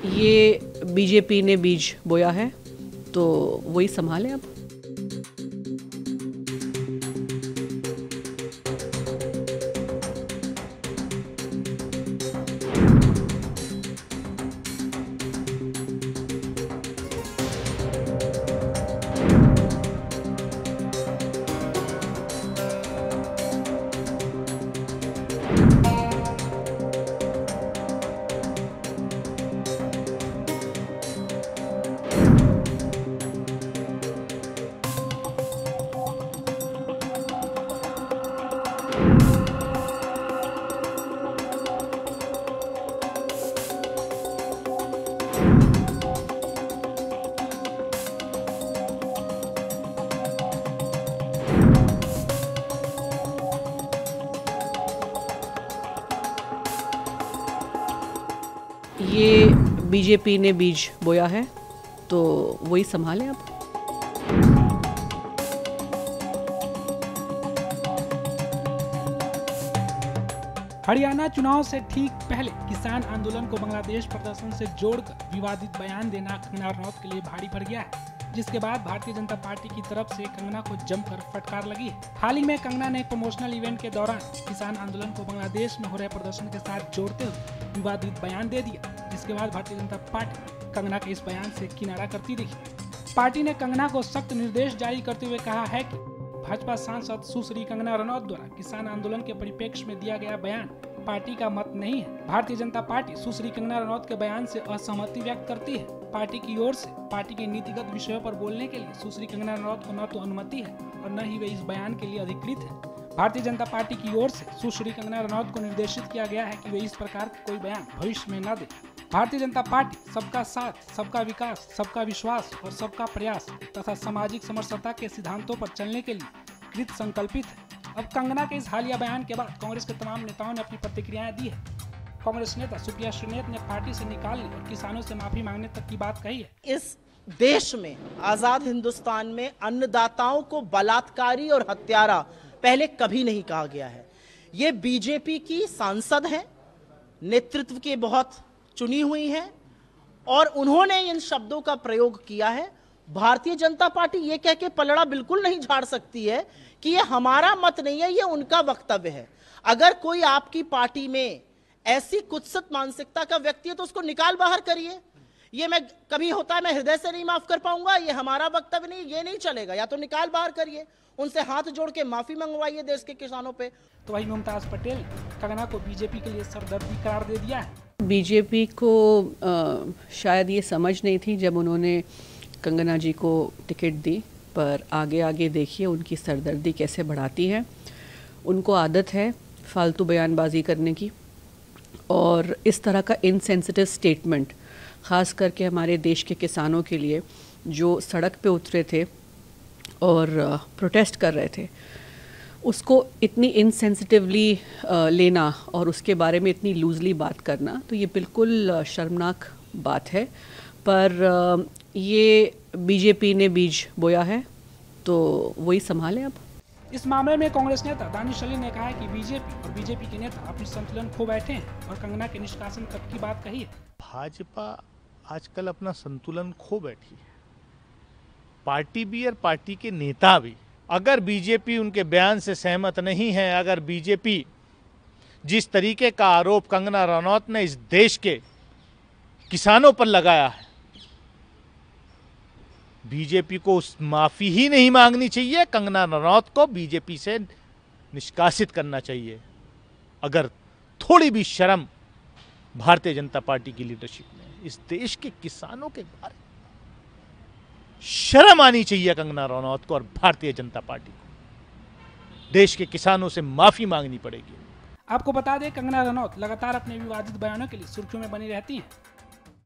ये बीजेपी ने बीज बोया है तो वही संभाले अब। ये बीजेपी ने बीज बोया है तो वही संभाले अब। हरियाणा चुनाव से ठीक पहले किसान आंदोलन को बांग्लादेश प्रदर्शन से जोड़कर विवादित बयान देना कंगना रनौत के लिए भारी पड़ गया है, जिसके बाद भारतीय जनता पार्टी की तरफ से कंगना को जमकर फटकार लगी है। हाल ही में कंगना ने एक प्रमोशनल इवेंट के दौरान किसान आंदोलन को बांग्लादेश में हो रहे प्रदर्शन के साथ जोड़ते हुए विवादित बयान दे दिया, जिसके बाद भारतीय जनता पार्टी कंगना के इस बयान से किनारा करती दिखी। पार्टी ने कंगना को सख्त निर्देश जारी करते हुए कहा है कि भाजपा सांसद सुश्री कंगना रनौत द्वारा किसान आंदोलन के परिप्रेक्ष्य में दिया गया बयान पार्टी का मत नहीं है। भारतीय जनता पार्टी सुश्री कंगना रनौत के बयान से असहमति व्यक्त करती है। पार्टी की ओर से पार्टी के नीतिगत विषयों पर बोलने के लिए सुश्री कंगना रनौत को न तो अनुमति है और न ही वे इस बयान के लिए अधिकृत है। भारतीय जनता पार्टी की ओर से सुश्री कंगना रनौत को निर्देशित किया गया है कि वे इस प्रकार का कोई बयान भविष्य में न दे। भारतीय जनता पार्टी सबका साथ, सबका विकास, सबका विश्वास और सबका प्रयास तथा सामाजिक समरसता के सिद्धांतों पर चलने के लिए कृत संकल्पित है। अब कंगना के इस हालिया बयान के बाद कांग्रेस के तमाम नेताओं ने अपनी प्रतिक्रियाएं दी है। कांग्रेस नेता सुप्रिया श्रीनेत ने पार्टी से निकालने और किसानों से माफी मांगने तक की बात कही है। इस देश में, आजाद हिंदुस्तान में अन्नदाताओं को बलात्कारी और हत्यारा पहले कभी नहीं कहा गया है। ये बीजेपी की सांसद हैं, नेतृत्व के बहुत चुनी हुई हैं और उन्होंने इन शब्दों का प्रयोग किया है। भारतीय जनता पार्टी ये कह के पलड़ा बिल्कुल नहीं झाड़ सकती है कि ये हमारा मत नहीं है, ये उनका वक्तव्य है। अगर कोई आपकी पार्टी में ऐसी कुत्सित मानसिकता का व्यक्ति है तो उसको निकाल बाहर करिए। ये मैं कभी होता है मैं हृदय से नहीं माफ कर पाऊंगा, ये हमारा वक्तव्य नहीं, ये नहीं चलेगा। या तो निकाल बाहर करिए, उनसे हाथ जोड़ के माफी मंगवाइए देश के किसानों पे। तो वही मुमताज पटेल कंगना को बीजेपी के लिए सरदर्दी करार दे दिया है। बीजेपी को शायद ये समझ नहीं थी जब उन्होंने कंगना जी को टिकट दी, पर आगे आगे देखिए उनकी सरदर्दी कैसे बढ़ाती है। उनको आदत है फालतू बयानबाजी करने की और इस तरह का इनसेंसिटिव स्टेटमेंट, ख़ास करके हमारे देश के किसानों के लिए जो सड़क पे उतरे थे और प्रोटेस्ट कर रहे थे, उसको इतनी इनसेंसिटिवली लेना और उसके बारे में इतनी लूजली बात करना, तो ये बिल्कुल शर्मनाक बात है। पर ये बीजेपी ने बीज बोया है तो वही संभाले अब। इस मामले में कांग्रेस नेता दानिश अली ने कहा है कि बीजेपी और बीजेपी के नेता अपनी संतुलन खो बैठे हैं और कंगना के निष्कासन तक की बात कही है। भाजपा आजकल अपना संतुलन खो बैठी है, पार्टी भी और पार्टी के नेता भी। अगर बीजेपी उनके बयान से सहमत नहीं है, अगर बीजेपी जिस तरीके का आरोप कंगना रनौत ने इस देश के किसानों पर लगाया है, बीजेपी को उस माफी ही नहीं मांगनी चाहिए, कंगना रनौत को बीजेपी से निष्कासित करना चाहिए। अगर थोड़ी भी शर्म भारतीय जनता पार्टी की लीडरशिप में, इस देश के किसानों के बारे में शर्म आनी चाहिए कंगना रनौत को और भारतीय जनता पार्टी को। देश के किसानों से माफी मांगनी पड़ेगी। आपको बता दें, कंगना रनौत लगातार अपने विवादित बयानों के लिए सुर्खियों में बनी रहती हैं।